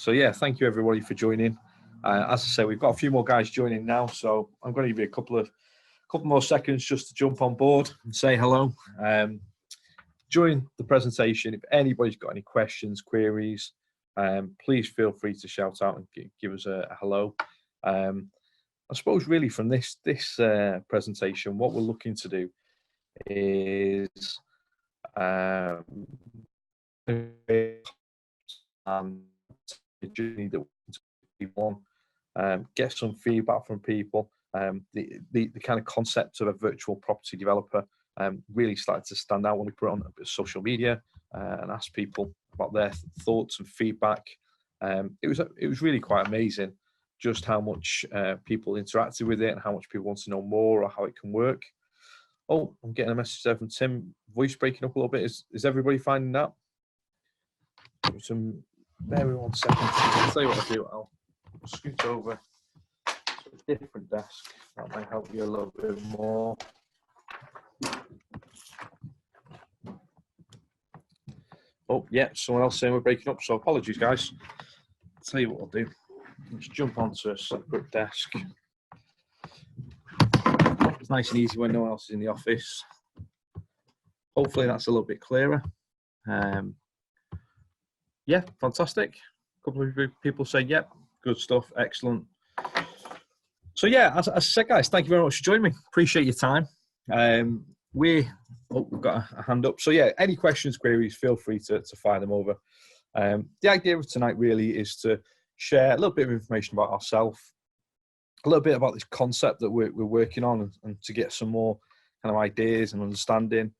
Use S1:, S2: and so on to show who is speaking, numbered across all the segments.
S1: So yeah, thank you everybody for joining. As I say, we've got a few more guys joining now, so I'm going to give you a couple more seconds just to jump on board and say hello. During the presentation, if anybody's got any questions, queries, please feel free to shout out and give us a hello. I suppose really from this presentation, what we're looking to do is journey that we want, get some feedback from people. The kind of concept of a virtual property developer really started to stand out when we put it on social media and asked people about their thoughts and feedback. It was really quite amazing just how much people interacted with it and how much people want to know more or how it can work. Oh, I'm getting a message there from Tim. Voice breaking up a little bit. Is everybody finding that? Bear with 1 second. I'll tell you what I'll do. I'll scoot over to a different desk. That might help you a little bit more. Oh, yeah, someone else saying we're breaking up, so apologies, guys. I'll tell you what I'll do. Let's jump onto a separate desk. It's nice and easy when no one else is in the office. Hopefully that's a little bit clearer. Yeah, fantastic. A couple of people say, yep, good stuff, excellent. So yeah, as I said, guys, thank you very much for joining me. Appreciate your time. We've got a hand up. So yeah, any questions, queries, feel free to fire them over. The idea of tonight really is to share a little bit of information about ourselves, a little bit about this concept that we're working on, and to get some more kind of ideas and understanding.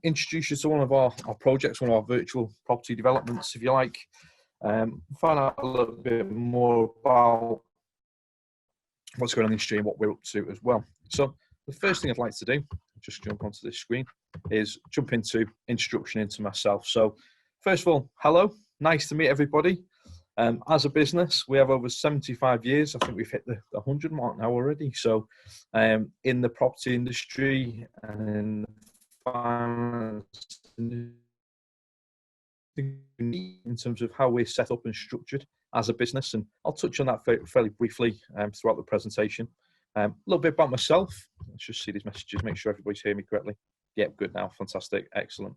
S1: Introduce you to one of our projects, one of our virtual property developments, if you like. Find out a little bit more about what's going on in the industry and what we're up to as well. So the first thing I'd like to do, just jump onto this screen, is jump into introduction into myself. So first of all, hello, nice to meet everybody. As a business, we have over 75 years. I think we've hit the 100 mark now already. So in the property industry and in finance, in terms of how we're set up and structured as a business, and I'll touch on that fairly briefly throughout the presentation. A little bit about myself. Let's just see these messages, make sure everybody's hearing me correctly. Yep, good now, fantastic, excellent.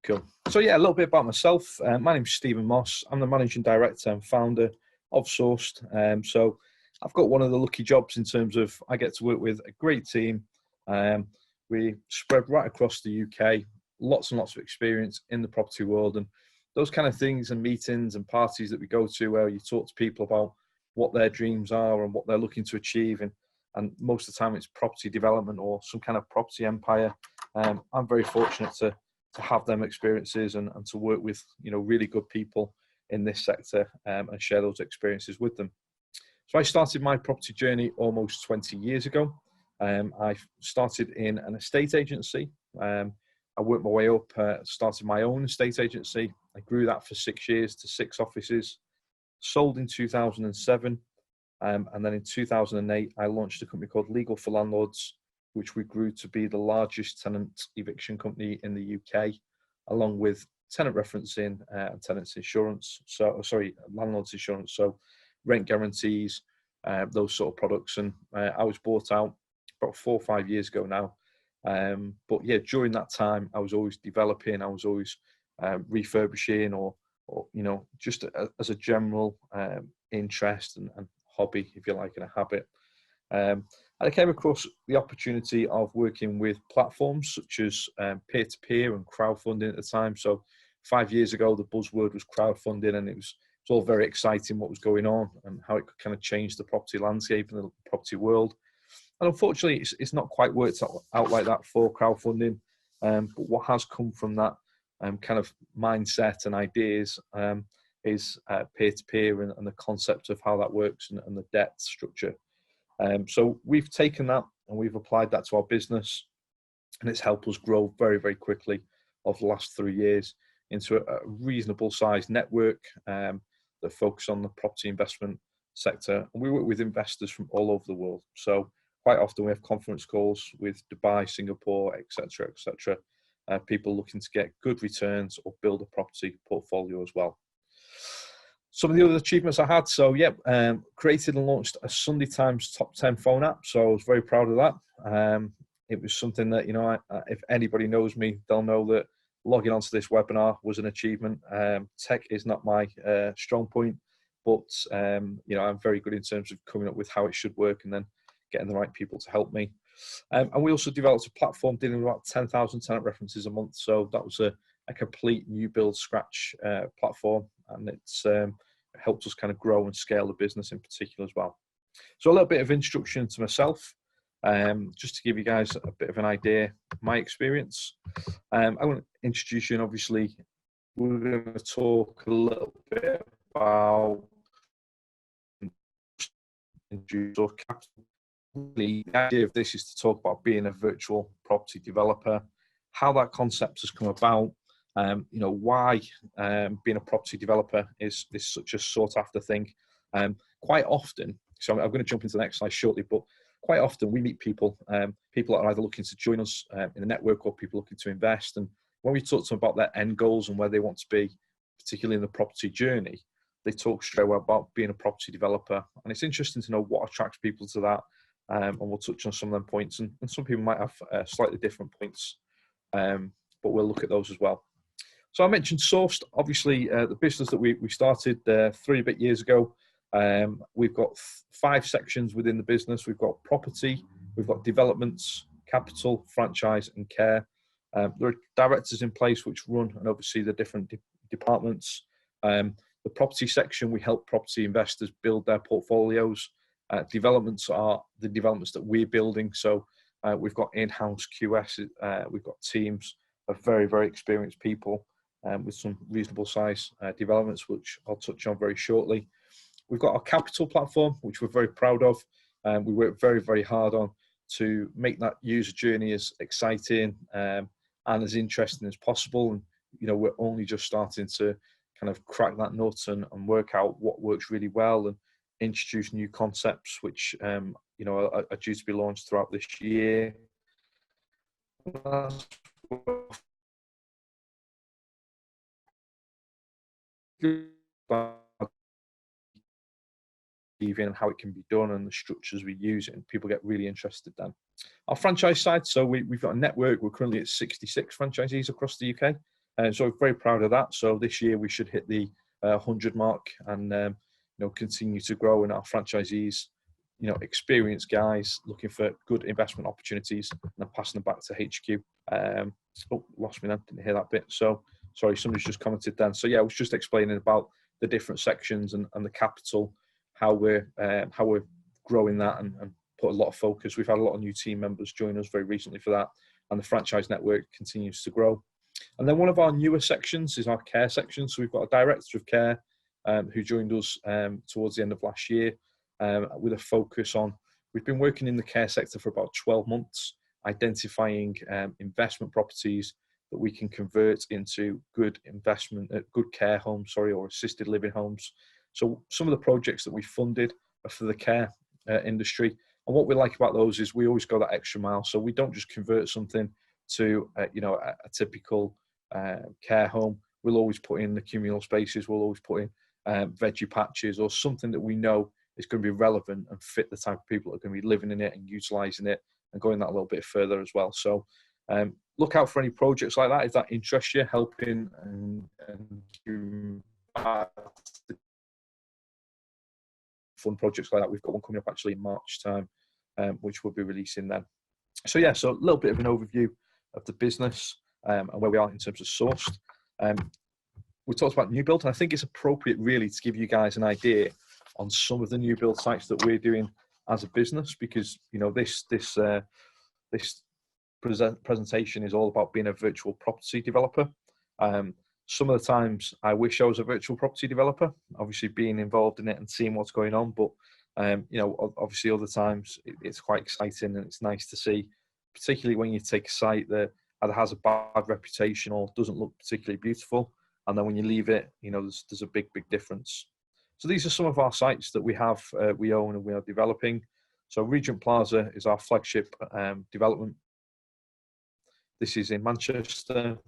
S1: Cool. So yeah, a little bit about myself. My name's Stephen Moss. I'm the managing director and founder of Sourced. So I've got one of the lucky jobs in terms of I get to work with a great team. We spread right across the UK, lots and lots of experience in the property world, and those kind of things and meetings and parties that we go to where you talk to people about what their dreams are and what they're looking to achieve. And most of the time it's property development or some kind of property empire. I'm very fortunate to have them experiences and to work with, really good people in this sector and share those experiences with them. So I started my property journey almost 20 years ago. I started in an estate agency. I worked my way up, started my own estate agency. I grew that for 6 years to 6 offices, sold in 2007. And then in 2008, I launched a company called Legal for Landlords, which we grew to be the largest tenant eviction company in the UK, along with tenant referencing and tenants insurance. Landlords insurance. So rent guarantees, those sort of products. And I was bought out about 4 or 5 years ago now. But yeah, during that time, I was always developing, I was always refurbishing or just as a general interest and hobby, if you like, and a habit. And I came across the opportunity of working with platforms such as peer-to-peer and crowdfunding at the time. So 5 years ago, the buzzword was crowdfunding, and it was all very exciting what was going on and how it could kind of change the property landscape and the property world. And unfortunately, it's not quite worked out like that for crowdfunding. But what has come from that kind of mindset and ideas is peer-to-peer and the concept of how that works and the debt structure. So we've taken that and we've applied that to our business, and it's helped us grow very, very quickly over the last 3 years into a reasonable sized network that focus on the property investment sector. And we work with investors from all over the world. So quite often we have conference calls with Dubai, Singapore, etc., etc. People looking to get good returns or build a property portfolio as well. Some of the other achievements I had, so yeah, created and launched a Sunday Times top 10 phone app, so I was very proud of that. It was something that, if anybody knows me, they'll know that logging onto this webinar was an achievement. Tech is not my strong point, but I'm very good in terms of coming up with how it should work and then getting the right people to help me. And we also developed a platform dealing with about 10,000 tenant references a month, so that was a complete new build scratch platform, and it's helped us kind of grow and scale the business in particular as well. So a little bit of introduction to myself, just to give you guys a bit of an idea of my experience. I want to introduce you, and obviously we're going to talk a little bit about capital. The idea of this is to talk about being a virtual property developer, how that concept has come about, why being a property developer is such a sought after thing. Quite often, so I'm going to jump into the next slide shortly, but quite often we meet people, people that are either looking to join us in the network or people looking to invest. And when we talk to them about their end goals and where they want to be, particularly in the property journey, they talk straight away about being a property developer. And it's interesting to know what attracts people to that. And we'll touch on some of them points, and some people might have slightly different points, but we'll look at those as well. So I mentioned Sourced, obviously the business that we started 3 bit years ago. We've got 5 sections within the business. We've got property, we've got developments, capital, franchise, and care. There are directors in place which run and oversee the different departments. The property section, we help property investors build their portfolios. Developments are the developments that we're building. So we've got in-house QS, we've got teams of very, very experienced people with some reasonable size developments, which I'll touch on very shortly. We've got our capital platform, which we're very proud of. We work very, very hard on to make that user journey as exciting and as interesting as possible. And, we're only just starting to kind of crack that nut and work out what works really well and introduce new concepts, which, are due to be launched throughout this year. And how it can be done and the structures we use, and people get really interested then. Our franchise side, so we've got a network. We're currently at 66 franchisees across the UK, so we're very proud of that. So this year we should hit the 100 mark and continue to grow in our franchisees, experienced guys looking for good investment opportunities, and then passing them back to HQ. Lost me then, didn't hear that bit. So sorry, somebody's just commented then. So yeah, I was just explaining about the different sections and the capital, how we're growing that and put a lot of focus. We've had a lot of new team members join us very recently for that, and the franchise network continues to grow. And then one of our newer sections is our care section. So we've got a director of care who joined us towards the end of last year with a focus on, we've been working in the care sector for about 12 months, identifying investment properties that we can convert into good care homes, or assisted living homes. So some of the projects that we funded are for the care industry. And what we like about those is we always go that extra mile. So we don't just convert something to a typical care home. We'll always put in the communal spaces. We'll always put in veggie patches or something that we know is going to be relevant and fit the type of people that are going to be living in it and utilising it and going that a little bit further as well. So look out for any projects like that if that interests you, helping and fun projects like that. We've got one coming up actually in March time, which we'll be releasing then. So yeah, so a little bit of an overview of the business and where we are in terms of Sourced. We talked about new build, and I think it's appropriate really to give you guys an idea on some of the new build sites that we're doing as a business, because this presentation is all about being a virtual property developer. Some of the times I wish I was a virtual property developer, obviously being involved in it and seeing what's going on, but obviously other times it's quite exciting and it's nice to see, particularly when you take a site that either has a bad reputation or doesn't look particularly beautiful, and then when you leave it, there's a big difference. So these are some of our sites that we have, we own and we are developing. So Regent Plaza is our flagship development. This is in Manchester.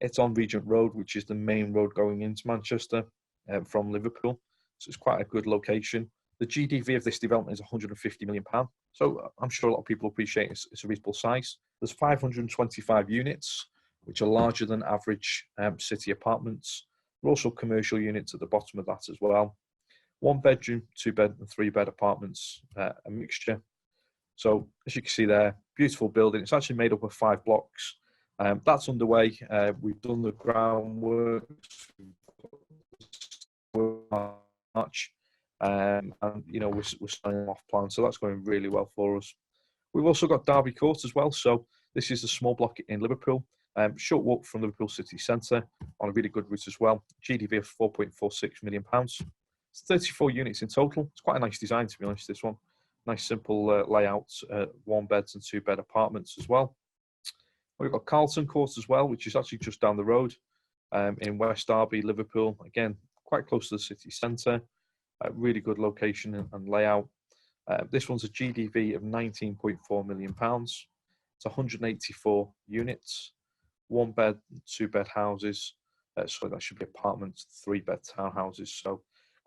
S1: It's on Regent Road, which is the main road going into Manchester. from Liverpool. So it's quite a good location. The GDV of this development is £150 million. So I'm sure a lot of people appreciate it's a reasonable size. There's 525 units, which are larger than average city apartments. There are also commercial units at the bottom of that as well. 1 bedroom, 2 bed and 3 bed apartments, a mixture. So as you can see there, beautiful building. It's actually made up of 5 blocks. That's underway. We've done the groundwork March, and you know, we're starting off plan, so that's going really well for us. We've also got Derby Court as well. So this is a small block in Liverpool, short walk from Liverpool city centre, on a really good route as well. GDV of £4.46 million. It's 34 units in total. It's quite a nice design, to be honest, this one. Nice simple layout, 1 beds and 2 bed apartments as well. We've got Carlton Court as well, which is actually just down the road in West Derby, Liverpool. Again, quite close to the city centre. Really good location and layout. This one's a GDV of £19.4 million. It's 184 units, 1 bed, 2 bed houses. So that should be apartments, 3 bed townhouses. So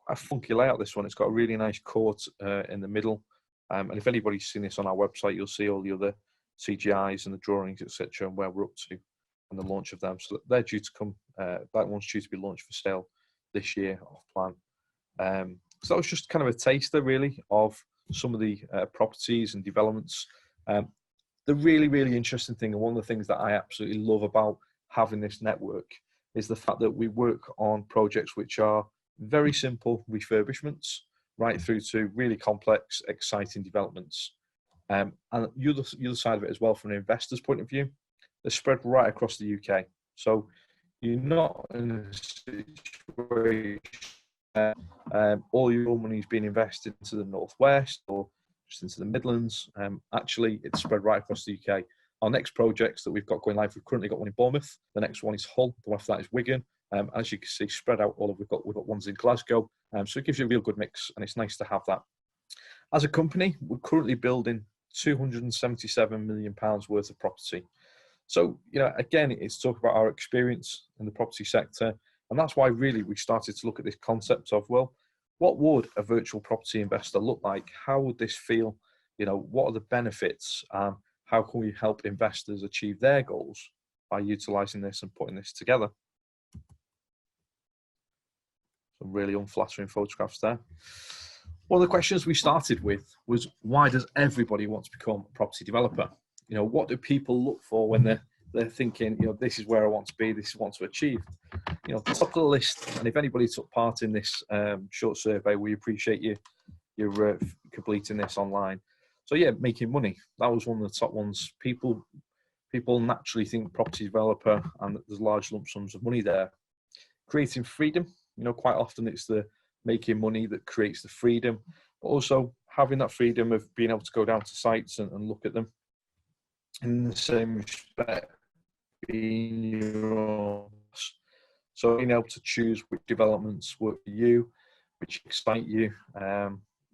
S1: a funky layout, this one. It's got a really nice court in the middle. And if anybody's seen this on our website, you'll see all the other CGIs and the drawings, etc., and where we're up to and the launch of them. So they're due to come. That one's due to be launched for sale this year off plan. So that was just kind of a taster, really, of some of the properties and developments. The really, really interesting thing, and one of the things that I absolutely love about having this network, is the fact that we work on projects which are very simple refurbishments, right through to really complex, exciting developments. And the other side of it as well, from an investor's point of view, they're spread right across the UK. So you're not in a situation all your money is being invested into the Northwest or just into the Midlands. Actually, it's spread right across the UK. Our next projects that we've got going live, we've currently got one in Bournemouth. The next one is Hull. The one after that is Wigan. As you can see, spread out all of, we've got ones in Glasgow. So it gives you a real good mix, and it's nice to have that. As a company, we're currently building £277 million worth of property. So, you know, again, it's talk about our experience in the property sector. And that's why really we started to look at this concept of, well, what would a virtual property investor look like? How would this feel? You know, what are the benefits? How can we help investors achieve their goals by utilising this and putting this together? Some really unflattering photographs there. One of the questions we started with was, why does everybody want to become a property developer? You know, what do people look for when they're thinking, you know, this is where I want to be, this is what I want to achieve? You know, top of the list, and if anybody took part in this short survey, we appreciate you completing this online. So yeah, making money, that was one of the top ones. People naturally think property developer, and there's large lump sums of money there. Creating freedom, you know, quite often it's the making money that creates the freedom, but also having that freedom of being able to go down to sites and look at them. In the same respect, being your own boss. So being able to choose which developments work for you, which excite you,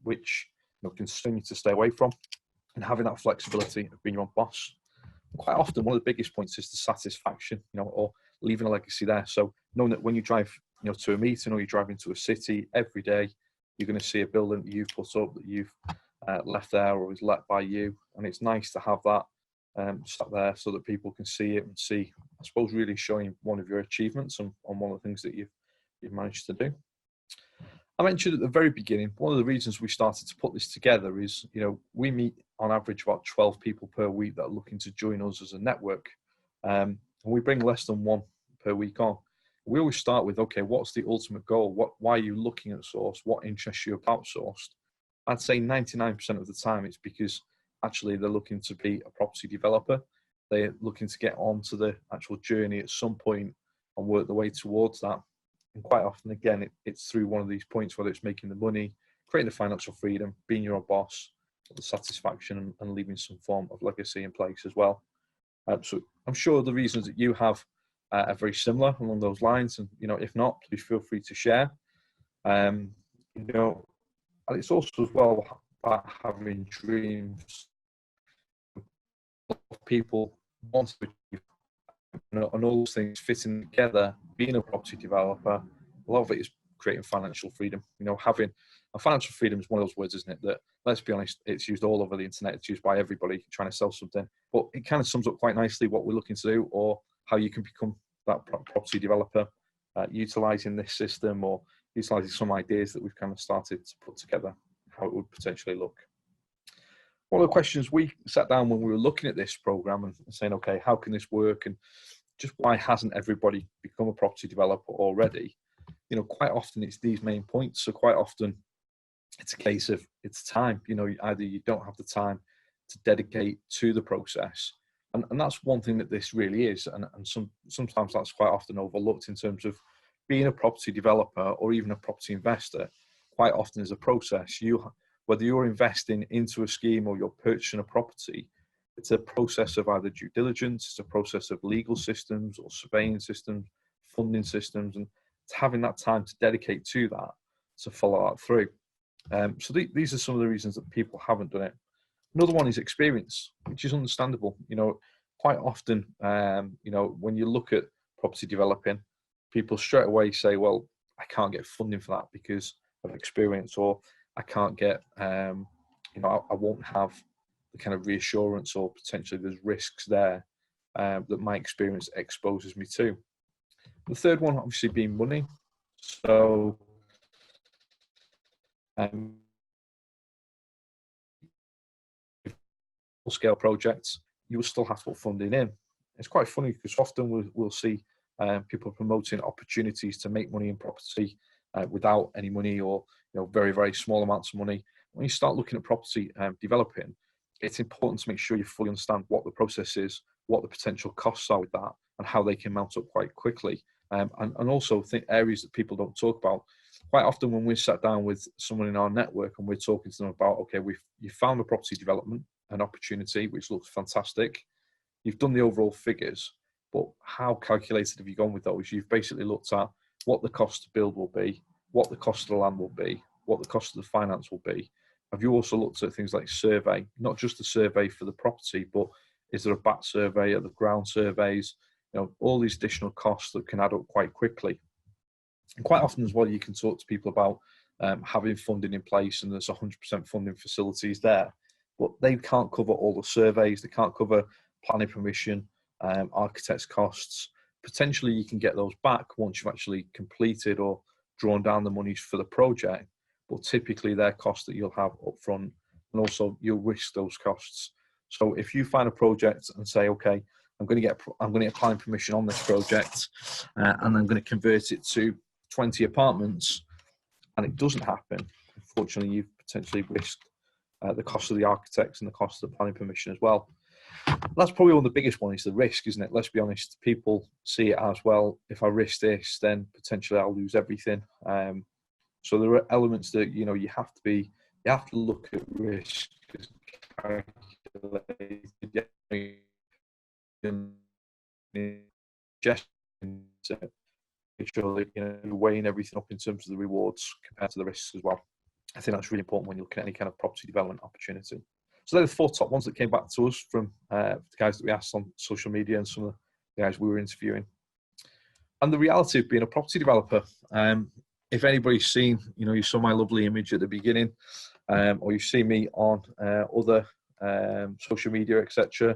S1: which, you know, concern you to stay away from, and having that flexibility of being your own boss. Quite often, one of the biggest points is the satisfaction, you know, or leaving a legacy there. So knowing that when you drive, you know, to a meeting or you drive into a city every day, you're going to see a building that you've put up, that you've left there or is let by you, and it's nice to have that stuck there so that people can see it and see, I suppose, really showing one of your achievements on one of the things that you've managed to do. I mentioned at the very beginning, one of the reasons we started to put this together is, you know, we meet on average about 12 people per week that are looking to join us as a network. And we bring less than 1 per week on. We always start with, okay, what's the ultimate goal? Why are you looking at Source? What interests you about Source? I'd say 99% of the time it's because actually they're looking to be a property developer. They're looking to get onto the actual journey at some point and work their way towards that. And quite often, again, it's through one of these points, whether it's making the money, creating the financial freedom, being your own boss, the satisfaction, and leaving some form of legacy in place as well. So I'm sure the reasons that you have are very similar along those lines. And, you know, if not, please feel free to share. You know, and it's also as well about having dreams. People want to achieve, you know, and all those things fitting together. Being a property developer, a lot of it is creating financial freedom. You know, having a financial freedom is one of those words, isn't it? That, let's be honest, it's used all over the internet. It's used by everybody trying to sell something, but it kind of sums up quite nicely what we're looking to do, or how you can become that property developer, utilizing this system, or utilizing some ideas that we've kind of started to put together, how it would potentially look. One of the questions we sat down when we were looking at this program and saying, okay, how can this work, and just why hasn't everybody become a property developer already? You know, quite often it's these main points. So quite often it's a case of, it's time. You know, either you don't have the time to dedicate to the process, and that's one thing that this really is, and sometimes that's quite often overlooked in terms of being a property developer or even a property investor. Quite often is a process. Whether you're investing into a scheme or you're purchasing a property, it's a process of either due diligence, it's a process of legal systems or surveying systems, funding systems, and it's having that time to dedicate to that, to follow that through. So these are some of the reasons that people haven't done it. Another one is experience, which is understandable. You know, quite often, you know, when you look at property developing, people straight away say, well, I can't get funding for that because of experience, or I can't get, you know, I won't have the kind of reassurance, or potentially there's risks there that my experience exposes me to. The third one, obviously, being money. So, scale projects, you will still have to put funding in. It's quite funny because often we'll see people promoting opportunities to make money in property without any money, or you know, very, very small amounts of money. When you start looking at property developing, it's important to make sure you fully understand what the process is, what the potential costs are with that, and how they can mount up quite quickly. And also think areas that people don't talk about. Quite often when we sat down with someone in our network and we're talking to them about, okay, you found a property development, an opportunity which looks fantastic, you've done the overall figures, but how calculated have you gone with those? You've basically looked at what the cost to build will be, what the cost of the land will be, what the cost of the finance will be. Have you also looked at things like survey, not just the survey for the property, but is there a bat survey, are the ground surveys, you know, all these additional costs that can add up quite quickly. And quite often as well, you can talk to people about having funding in place, and there's 100% funding facilities there, but they can't cover all the surveys, they can't cover planning permission, architect's costs. Potentially you can get those back once you've actually completed or drawn down the monies for the project, but typically they're costs that you'll have up front, and also you'll risk those costs. So if you find a project and say, okay, I'm going to get planning permission on this project, and I'm going to convert it to 20 apartments, and it doesn't happen, unfortunately, you've potentially risked the cost of the architects and the cost of the planning permission as well. That's probably one of the biggest ones, is the risk, isn't it? Let's be honest, people see it as, well, if I risk this, then potentially I'll lose everything. So there are elements that, you know, you have to look at risk as calculated, make sure that, you know, you're weighing everything up in terms of the rewards compared to the risks as well. I think that's really important when you look at any kind of property development opportunity. So they're the 4 top ones that came back to us from the guys that we asked on social media and some of the guys we were interviewing. And the reality of being a property developer, if anybody's seen, you know, you saw my lovely image at the beginning, or you've seen me on other social media, etc.,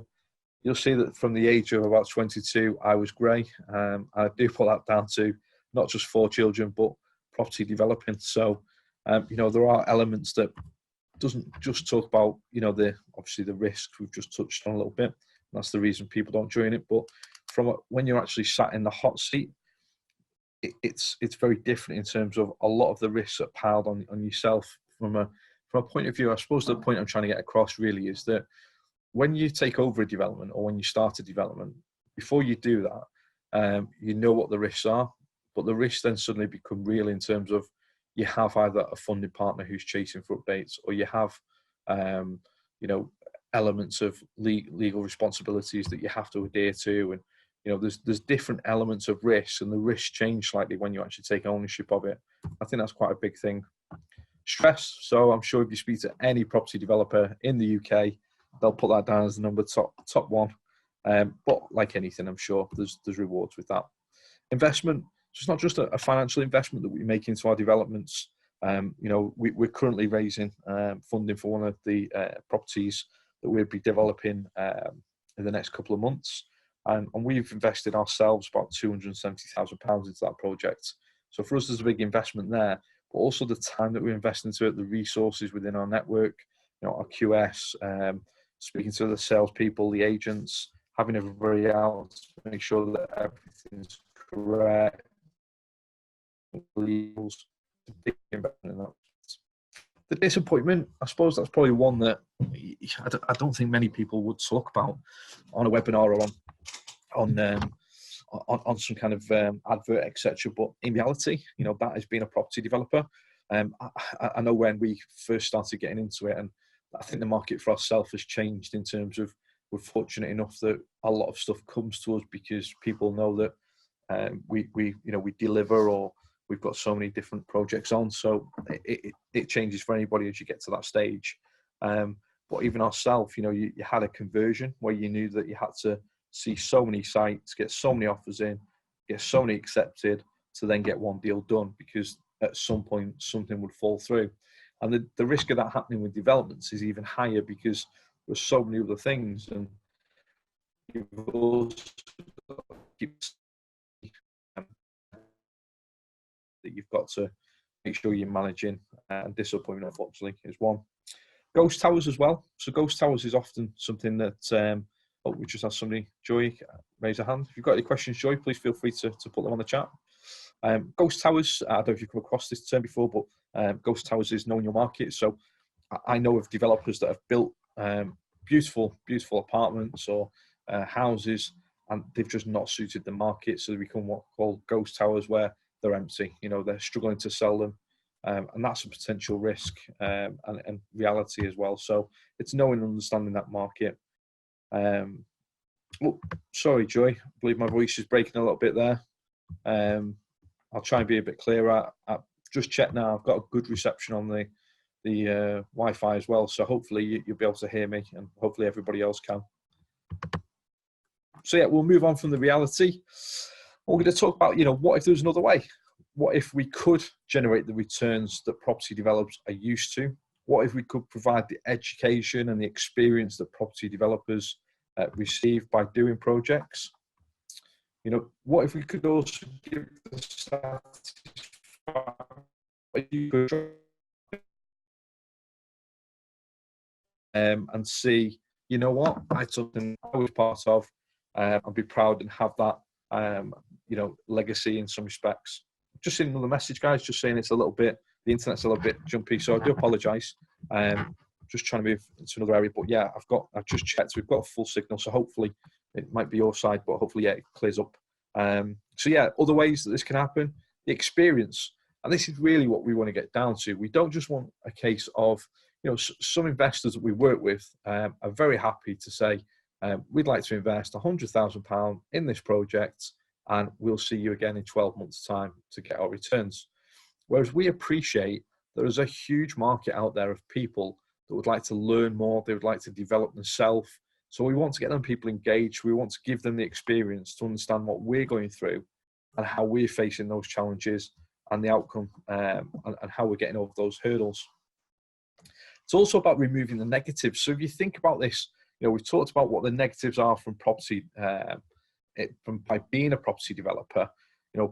S1: you'll see that from the age of about 22, I was grey. I do put that down to not just 4 children, but property developing. So, you know, there are elements that doesn't just talk about, you know, obviously the risks we've just touched on a little bit. That's the reason people don't join it. But when you're actually sat in the hot seat, it's very different in terms of a lot of the risks are piled on yourself. From a point of view, I suppose the point I'm trying to get across really is that when you take over a development, or when you start a development, before you do that, you know what the risks are, but the risks then suddenly become real in terms of you have either a funding partner who's chasing for updates, or you have, you know, elements of legal responsibilities that you have to adhere to, and you know, there's different elements of risk, and the risks change slightly when you actually take ownership of it. I think that's quite a big thing. Stress. So I'm sure if you speak to any property developer in the UK, they'll put that down as the number top one. But like anything, I'm sure there's rewards with that. Investment. So it's not just a financial investment that we make into our developments. We're currently raising funding for one of the properties that we'll be developing in the next couple of months. And we've invested ourselves about £270,000 into that project. So for us, there's a big investment there, but also the time that we invest into it, the resources within our network, our QS, speaking to the salespeople, the agents, having everybody out to make sure that everything's correct. The disappointment, I suppose that's probably one that I don't think many people would talk about on a webinar or on some kind of advert, etc. But in reality, that has been a property developer. I know when we first started getting into it, and I think the market for ourselves has changed in terms of we're fortunate enough that a lot of stuff comes to us because people know that we deliver, or we've got so many different projects on. So it changes for anybody as you get to that stage. But even ourselves, you had a conversion where you knew that you had to see so many sites, get so many offers in, get so many accepted to then get one deal done, because at some point something would fall through. And the risk of that happening with developments is even higher because there's so many other things, and you've also got to keep that you've got to make sure you're managing, and disappointment, unfortunately, is one. Ghost towers as well. So ghost towers is often something that we just have somebody, Joy, raise a hand. If you've got any questions, Joy, please feel free to put them on the chat. Ghost towers, I don't know if you've come across this term before, but ghost towers is knowing your market. So I know of developers that have built beautiful apartments or houses, and they've just not suited the market, so they become what are called ghost towers, where they're empty. They're struggling to sell them, and that's a potential risk and reality as well. So it's knowing and understanding that market. Sorry, Joy, I believe my voice is breaking a little bit there. I'll try and be a bit clearer. I just checked now. I've got a good reception on the Wi-Fi as well, so hopefully you'll be able to hear me, and hopefully everybody else can. So yeah, we'll move on from the reality. We're going to talk about, what if there was another way? What if we could generate the returns that property developers are used to? What if we could provide the education and the experience that property developers receive by doing projects? What if we could also give the and see, what I took and I was part of, and be proud and have that, legacy in some respects. Just seen another message, guys, just saying it's a little bit, the internet's a little bit jumpy, so I do apologise. Just trying to move into another area, but yeah, I've just checked, we've got a full signal, so hopefully it might be your side, but hopefully, yeah, it clears up. So yeah, other ways that this can happen, the experience, and this is really what we want to get down to. We don't just want a case of, some investors that we work with are very happy to say, we'd like to invest £100,000 in this project, and we'll see you again in 12 months' time to get our returns. Whereas we appreciate there is a huge market out there of people that would like to learn more, they would like to develop themselves. So we want to get them people engaged, we want to give them the experience to understand what we're going through and how we're facing those challenges and the outcome, and how we're getting over those hurdles. It's also about removing the negatives. So if you think about this, we've talked about what the negatives are from property, by being a property developer.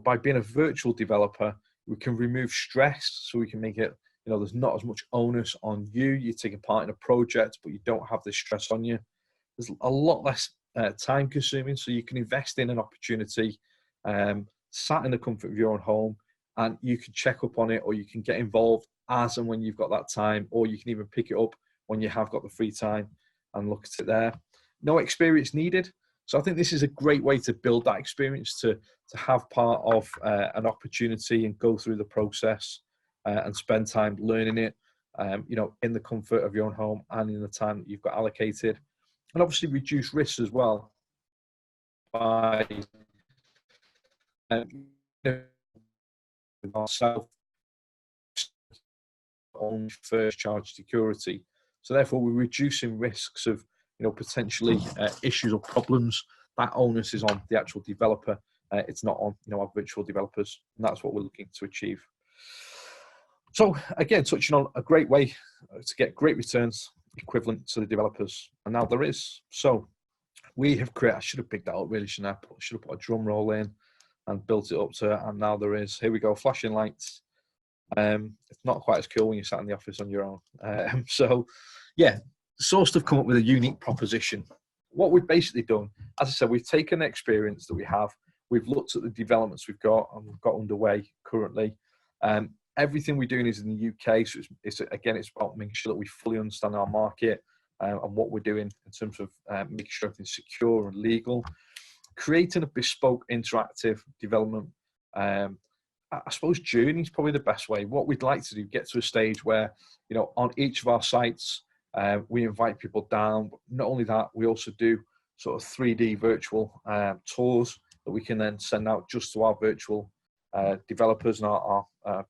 S1: By being a virtual developer, we can remove stress, so we can make it, there's not as much onus on you. You're taking part in a project, but you don't have this stress on you. There's a lot less time consuming, so you can invest in an opportunity, sat in the comfort of your own home, and you can check up on it, or you can get involved as and when you've got that time, or you can even pick it up when you have got the free time and look at it there. No experience needed. So I think this is a great way to build that experience, to have part of an opportunity and go through the process and spend time learning it, in the comfort of your own home and in the time that you've got allocated. And obviously reduce risks as well by ourselves own first charge security. So therefore we're reducing risks of potentially issues or problems. That onus is on the actual developer it's not on our virtual developers, and that's what we're looking to achieve. So again, touching on a great way to get great returns equivalent to the developers, and now there is. So we have created, I should have picked that up really, shouldn't I? Should have put a drum roll in and built it up to, and now there is. Here we go, flashing lights. It's not quite as cool when you're sat in the office on your own. So yeah, Sourced have come up with a unique proposition. What we've basically done, as I said, we've taken the experience that we have, we've looked at the developments we've got and we've got underway currently. Everything we're doing is in the UK, so it's about making sure that we fully understand our market and what we're doing in terms of making sure everything's secure and legal. Creating a bespoke interactive development, I suppose journey is probably the best way. What we'd like to do, get to a stage where, on each of our sites, we invite people down. Not only that, we also do sort of 3D virtual tours that we can then send out just to our virtual developers and our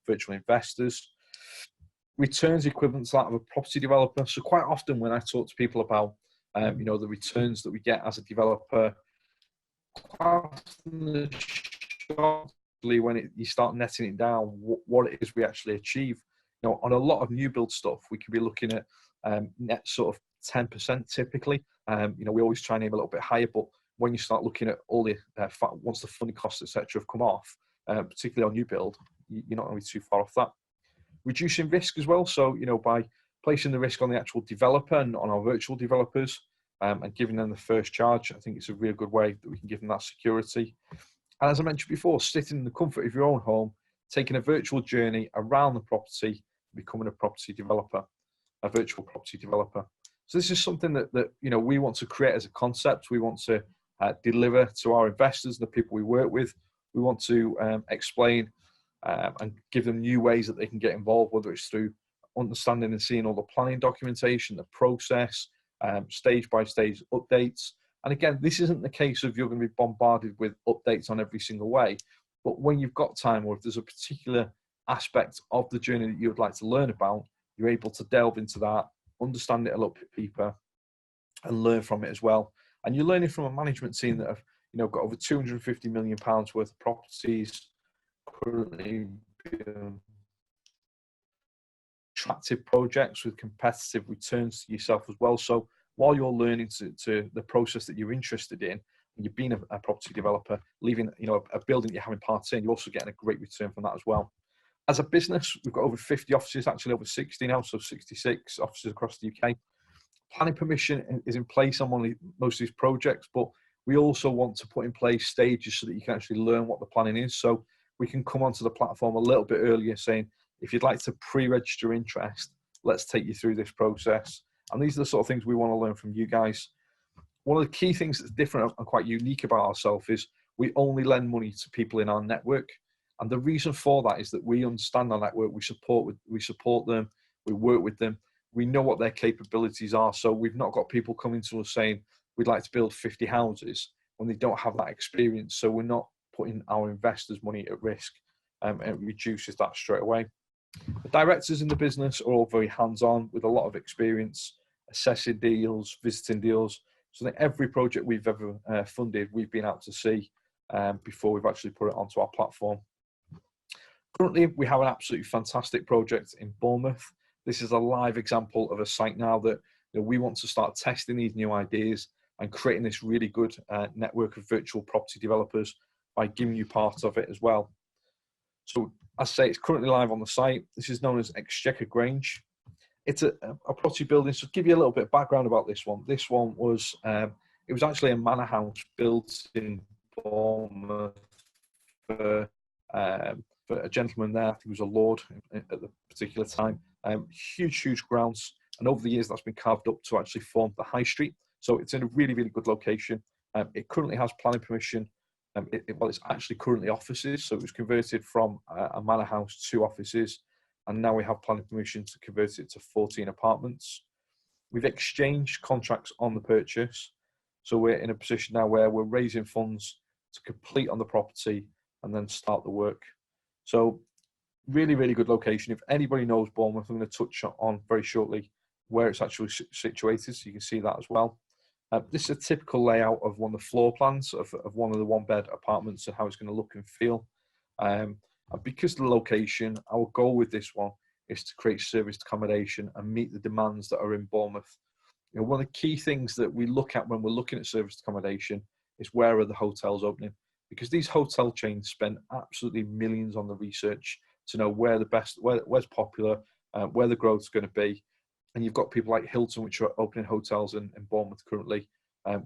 S1: virtual investors. Returns equivalent to that of a property developer. So quite often when I talk to people about, the returns that we get as a developer, quite often when you start netting it down, what it is we actually achieve. On a lot of new build stuff, we could be looking at net sort of 10% typically. We always try and aim a little bit higher, but when you start looking at all the once the funding costs, etc., have come off, particularly on new build, you're not going to be too far off that. Reducing risk as well. So, by placing the risk on the actual developer and on our virtual developers and giving them the first charge, I think it's a real good way that we can give them that security. And as I mentioned before, sitting in the comfort of your own home, taking a virtual journey around the property, becoming a property developer, a virtual property developer. So this is something that we want to create as a concept. We want to deliver to our investors, the people we work with. We want to explain and give them new ways that they can get involved, whether it's through understanding and seeing all the planning documentation, the process, stage by stage updates. And again, this isn't the case of you're going to be bombarded with updates on every single way, but when you've got time, or if there's a particular aspect of the journey that you would like to learn about, you're able to delve into that, understand it a little bit deeper, and learn from it as well. And you're learning from a management team that have, got over £250 million worth of properties, currently attractive projects with competitive returns to yourself as well. So while you're learning to the process that you're interested in, and you've been a property developer, leaving a building that you're having part in, you're also getting a great return from that as well. As a business, we've got over 50 offices, actually over 60 now, so 66 offices across the UK. Planning permission is in place on most of these projects, but we also want to put in place stages so that you can actually learn what the planning is. So we can come onto the platform a little bit earlier saying, if you'd like to pre-register interest, let's take you through this process. And these are the sort of things we want to learn from you guys. One of the key things that's different and quite unique about ourselves is we only lend money to people in our network. And the reason for that is that we understand our network, we support them, we work with them, we know what their capabilities are. So we've not got people coming to us saying, we'd like to build 50 houses when they don't have that experience. So we're not putting our investors' money at risk, and it reduces that straight away. The directors in the business are all very hands-on with a lot of experience, assessing deals, visiting deals. So that every project we've ever funded, we've been out to see before we've actually put it onto our platform. Currently, we have an absolutely fantastic project in Bournemouth. This is a live example of a site now that we want to start testing these new ideas and creating this really good network of virtual property developers by giving you part of it as well. So as I say, it's currently live on the site. This is known as Exchequer Grange. It's a property building. So to give you a little bit of background about this one. This one was, it was actually a manor house built in Bournemouth for a gentleman there. I think he was a lord at the particular time. Huge grounds. And over the years, that's been carved up to actually form the high street. So it's in a really good location. It currently has planning permission. Well, it's actually currently offices. So it was converted from a manor house to offices. And now we have planning permission to convert it to 14 apartments. We've exchanged contracts on the purchase. So we're in a position now where we're raising funds to complete on the property and then start the work. So really good location. If anybody knows Bournemouth, I'm going to touch on very shortly where it's actually situated, so you can see that as well. This is a typical layout of one of the floor plans of one of the one-bed apartments and how it's going to look and feel. And because of the location, our goal with this one is to create serviced accommodation and meet the demands that are in Bournemouth. You know, one of the key things that we look at when we're looking at serviced accommodation is where are the hotels opening? Because these hotel chains spend absolutely millions on the research to know where the best, where's popular, where the growth's going to be. And you've got people like Hilton, which are opening hotels in Bournemouth currently,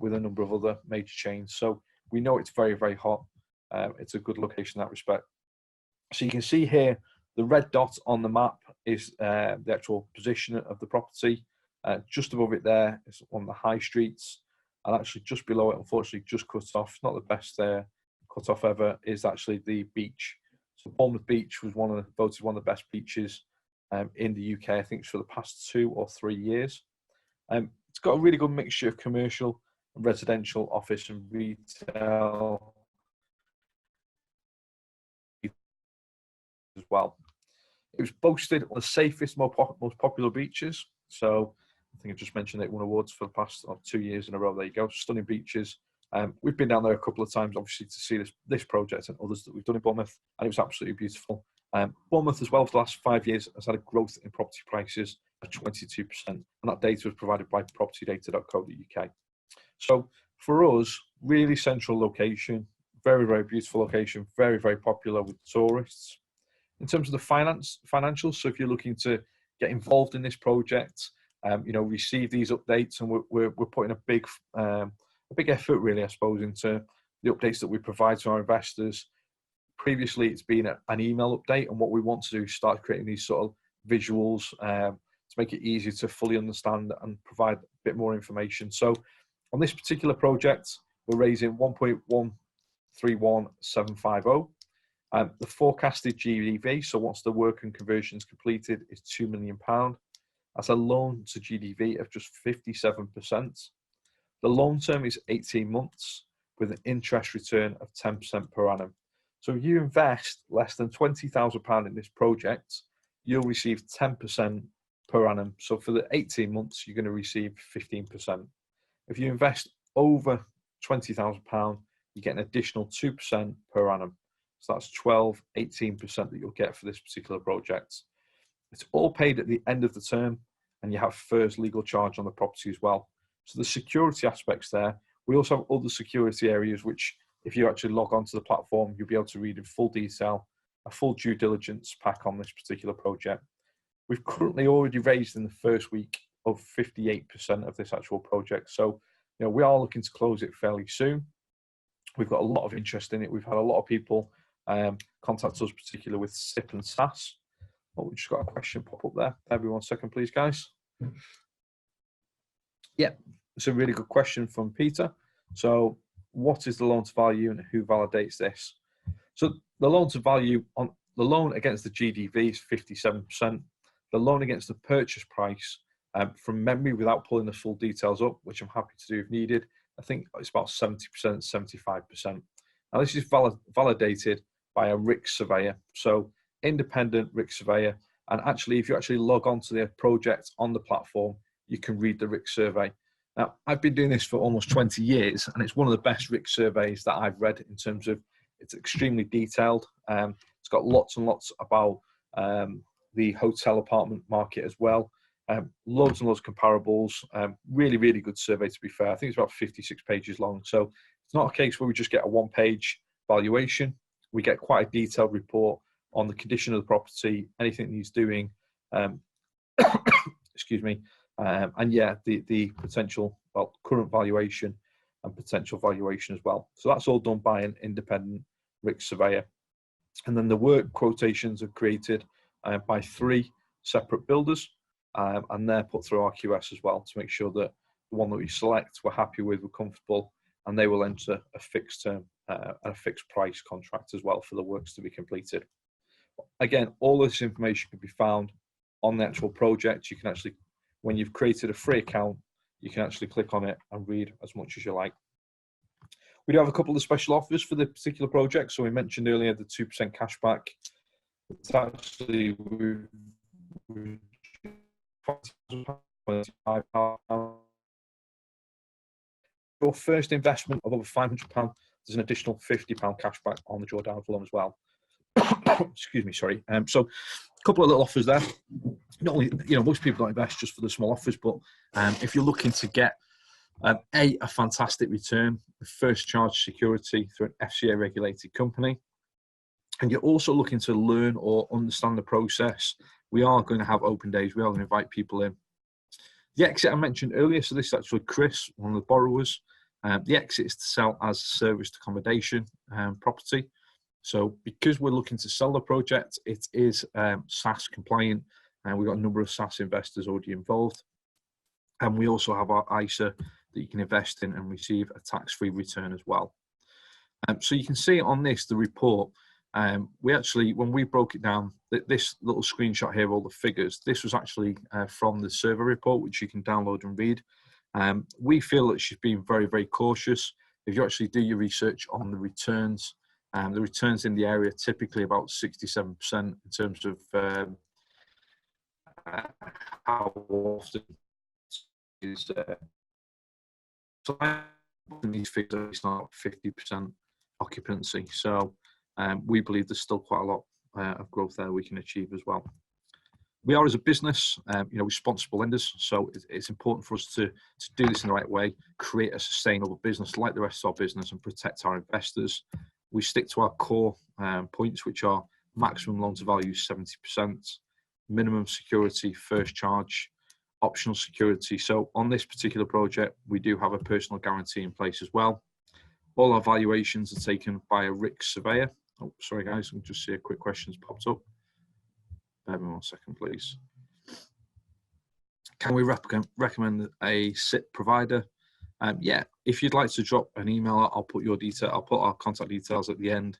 S1: with a number of other major chains. So we know it's very, very hot. It's a good location in that respect. So you can see here, the red dot on the map is the actual position of the property. Just above it there is on the high streets. And actually just below it, unfortunately, just cut off, not the best cut off ever, is actually the beach. So Bournemouth Beach was voted one of the best beaches in the UK, I think it's for the past 2 or 3 years. It's got a really good mixture of commercial, residential, office and retail as well. It was boasted one of the safest, most popular beaches. So I think I just mentioned it won awards for the past 2 years in a row. There you go, stunning beaches. We've been down there a couple of times, obviously, to see this project and others that we've done in Bournemouth, and it was absolutely beautiful. Bournemouth as well for the last 5 years has had a growth in property prices of 22%, and that data was provided by propertydata.co.uk. So for us, really central location, very, very beautiful location, very, very popular with tourists. In terms of the financials, so if you're looking to get involved in this project, you know, receive these updates, and we're putting a big effort, really, I suppose, into the updates that we provide to our investors. Previously, it's been an email update, and what we want to do is start creating these sort of visuals to make it easier to fully understand and provide a bit more information. So on this particular project, we're raising 1.131750. The forecasted GDV, so once the work and conversion is completed, is £2 million. That's a loan to GDV of just 57%. The loan term is 18 months with an interest return of 10% per annum. So if you invest less than £20,000 in this project, you'll receive 10% per annum. So for the 18 months, you're going to receive 15%. If you invest over £20,000, you get an additional 2% per annum. So that's 18% that you'll get for this particular project. It's all paid at the end of the term, and you have first legal charge on the property as well. So the security aspects there, we also have other security areas, which if you actually log onto the platform, you'll be able to read in full detail, a full due diligence pack on this particular project. We've currently already raised in the first week of 58% of this actual project. So, you know, we are looking to close it fairly soon. We've got a lot of interest in it. We've had a lot of people contact us, particularly with SIP and SAS. Oh, we just got a question pop up there. Every 1 second, please, guys. Yeah, it's a really good question from Peter. So what is the loan to value and who validates this? So the loan to value on the loan against the GDV is 57%. The loan against the purchase price, from memory, without pulling the full details up, which I'm happy to do if needed, I think it's about 70%, 75%. Now this is validated by a RIC surveyor. So independent RIC surveyor. And actually, if you actually log on to the project on the platform, you can read the RIC survey. Now, I've been doing this for almost 20 years, and it's one of the best RIC surveys that I've read in terms of it's extremely detailed. It's got lots and lots about the hotel apartment market as well. Loads and loads of comparables. Really, really good survey, to be fair. I think it's about 56 pages long. So it's not a case where we just get a one-page valuation. We get quite a detailed report on the condition of the property, anything that he's doing, excuse me, and yeah, the potential, well, current valuation and potential valuation as well. So that's all done by an independent RIC surveyor. And then the work quotations are created by 3 separate builders, and they're put through our QS as well to make sure that the one that we select we're happy with, we're comfortable, and they will enter a fixed term, a fixed price contract as well for the works to be completed. Again, all this information can be found on the actual project. You can actually, when you've created a free account, you can actually click on it and read as much as you like. We do have a couple of special offers for the particular project. So we mentioned earlier the 2% cashback. It's actually your first investment of over £500, there's an additional £50 cashback on the drawdown of the loan as well. Excuse me, sorry. So a couple of little offers there. Not only, most people don't invest just for the small offers, but if you're looking to get a fantastic return, the first charge security through an FCA regulated company, and you're also looking to learn or understand the process, we are going to have open days. We are going to invite people in. The exit I mentioned earlier, so this is actually Chris, one of the borrowers. The exit is to sell as serviced accommodation property. So because we're looking to sell the project, it is SAS compliant, and we've got a number of SAS investors already involved. And we also have our ISA that you can invest in and receive a tax-free return as well. So you can see on this, the report, we actually, when we broke it down, this little screenshot here of all the figures, this was actually from the survey report, which you can download and read. We feel that she's been very, very cautious. If you actually do your research on the returns in the area, typically about 67% in terms of how often is these figures are not 50% occupancy. So we believe there's still quite a lot of growth there we can achieve as well. We are, as a business, responsible lenders, so it's important for us to do this in the right way, create a sustainable business like the rest of our business, and protect our investors. We stick to our core points, which are maximum loan to value 70%, minimum security, first charge, optional security. So on this particular project, we do have a personal guarantee in place as well. All our valuations are taken by a RIC surveyor. Oh, sorry guys, I'll just see a quick question's popped up. Bear with me 1 second, please. Can we recommend a SIP provider? Yeah, if you'd like to drop an email, I'll put our contact details at the end.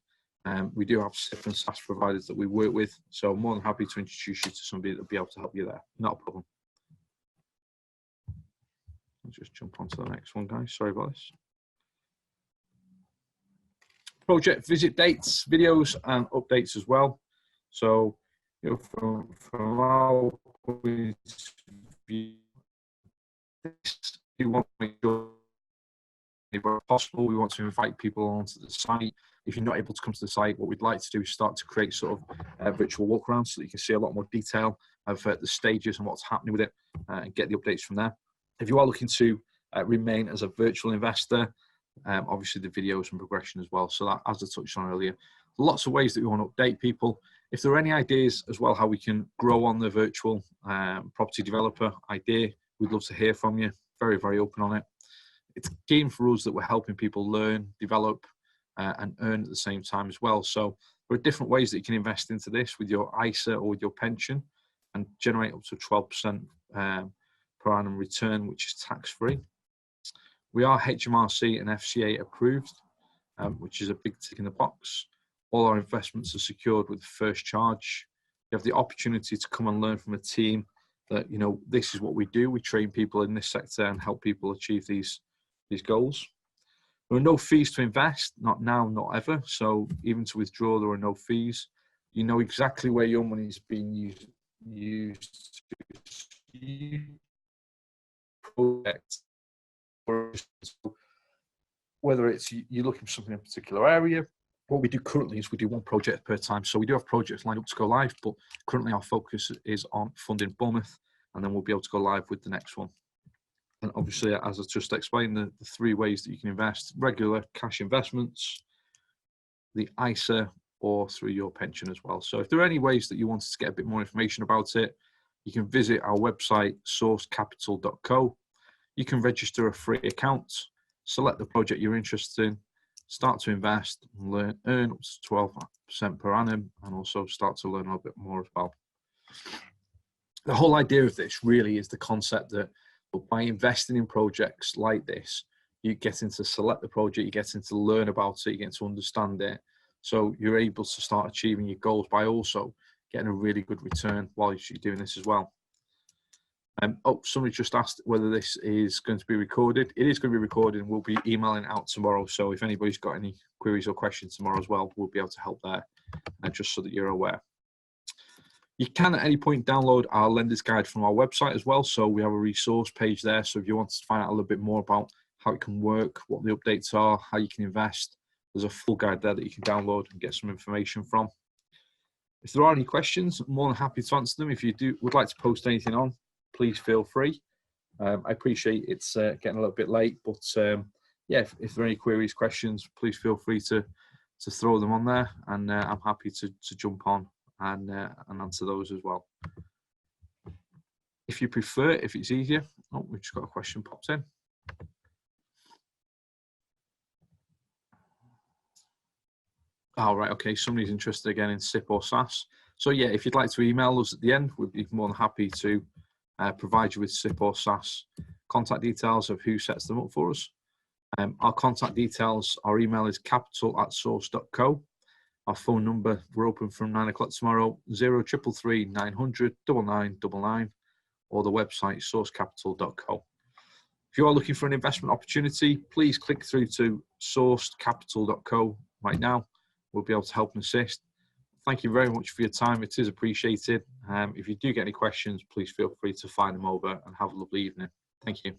S1: We do have SIP and SAS providers that we work with, so I'm more than happy to introduce you to somebody that'll be able to help you there. Not a problem. I'll just jump on to the next one, guys. Sorry about this. Project visit dates, videos, and updates as well. So, from our point of view, we want to make sure where possible, we want to invite people onto the site. If you're not able to come to the site, what we'd like to do is start to create sort of virtual walkarounds so that you can see a lot more detail of the stages and what's happening with it, and get the updates from there. If you are looking to remain as a virtual investor, obviously the videos and progression as well. So that, as I touched on earlier, lots of ways that we want to update people. If there are any ideas as well how we can grow on the virtual property developer idea, we'd love to hear from you. Very, very open on it. It's key for us that we're helping people learn, develop, and earn at the same time as well. So there are different ways that you can invest into this with your ISA or with your pension and generate up to 12% per annum return, which is tax-free. We are HMRC and FCA approved, which is a big tick in the box. All our investments are secured with the first charge. You have the opportunity to come and learn from a team that, this is what we do. We train people in this sector and help people achieve these goals. There are no fees to invest, not now, not ever. So even to withdraw, there are no fees. You know exactly where your money is being used to project. Whether it's you're looking for something in a particular area, what we do currently is we do one project per time. So we do have projects lined up to go live, but currently our focus is on funding Bournemouth, and then we'll be able to go live with the next one. And obviously, as I just explained, the three ways that you can invest: regular cash investments, the ISA, or through your pension as well. So if there are any ways that you wanted to get a bit more information about it, you can visit our website, sourcecapital.co. You can register a free account, select the project you're interested in, start to invest, and earn up to 12% per annum, and also start to learn a little bit more as well. The whole idea of this really is the concept that by investing in projects like this, you get into select the project, you get into learn about it, you get to understand it. So you're able to start achieving your goals by also getting a really good return while you're doing this as well. Somebody just asked whether this is going to be recorded. It is going to be recorded, and we'll be emailing out tomorrow. So if anybody's got any queries or questions tomorrow as well, we'll be able to help there, just so that you're aware. You can at any point download our lender's guide from our website as well. So we have a resource page there. So if you want to find out a little bit more about how it can work, what the updates are, how you can invest. There's a full guide there that you can download and get some information from. If there are any questions, I'm more than happy to answer them. If you would like to post anything on, please feel free. I appreciate it's getting a little bit late, but yeah, if there are any queries, questions, please feel free to throw them on there, and I'm happy to jump on and answer those as well. If you prefer, if it's easier, oh, we've just got a question popped in. Oh, right, okay, somebody's interested again in SIP or SAS. So yeah, if you'd like to email us at the end, we'd be more than happy to provide you with SIP or SAS contact details of who sets them up for us. Our contact details, our email is capital@source.co. Our phone number, we're open from 9 o'clock tomorrow, 0333 900 9999, or the website sourcecapital.co. If you are looking for an investment opportunity, please click through to sourcecapital.co right now. We'll be able to help and assist. Thank you very much for your time. It is appreciated. If you do get any questions, please feel free to find them over, and have a lovely evening. Thank you.